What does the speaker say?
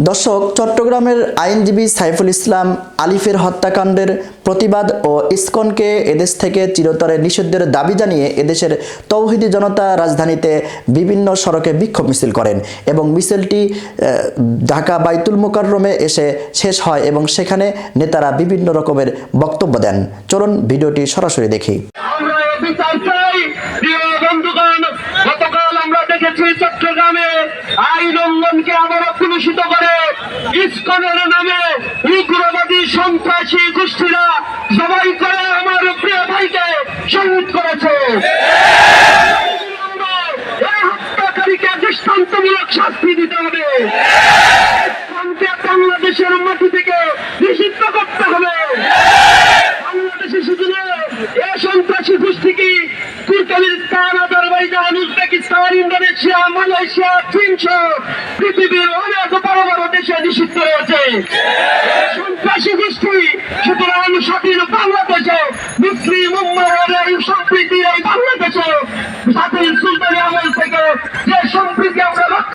দর্শক, চট্টগ্রামের আইনজীবী সাইফুল ইসলাম আলিফের হত্যাকাণ্ডের প্রতিবাদ ও ইসকনকে এদেশ থেকে চিরতরে নিষিদ্ধের দাবি জানিয়ে এদেশের তৌহিদি জনতা রাজধানীতে বিভিন্ন সড়কে বিক্ষোভ মিছিল করেন এবং মিছিলটি ঢাকা বাইতুল মোকাররমে এসে শেষ হয় এবং সেখানে নেতারা বিভিন্ন রকমের বক্তব্য দেন। চলুন ভিডিওটি সরাসরি দেখি। গতকাল আমরা দেখেছি চট্টগ্রামে আইন লঙ্ঘনকে আবারও কলুষিত করে ইসকনের নামে উগ্রবাদী সন্ত্রাসী গোষ্ঠীরা জবাই করে আমার প্রিয় ভাইকে শহীদ করেছে। এই হত্যাকারীকে দৃষ্টান্তমূলক শাস্তি দিতে হবে। বাংলাদেশের মাটি থেকে নিষিদ্ধ করতে হবে। বাংলাদেশে শুধু এই সন্ত্রাসী গোষ্ঠী কি Turkmenistan, Azerbaijan, Uzbekistan, Indonesia, Malaysia, চীন সহ পৃথিবীর অনেক বড় বড় দেশে নিষিদ্ধ রয়েছে। সন্ত্রাসী গোষ্ঠী সুতরাং স্বাধীন বাংলাদেশে মুসলিম উম্মাহের এই সম্প্রীতির এই বাংলাদেশে স্বাধীন সুলতানি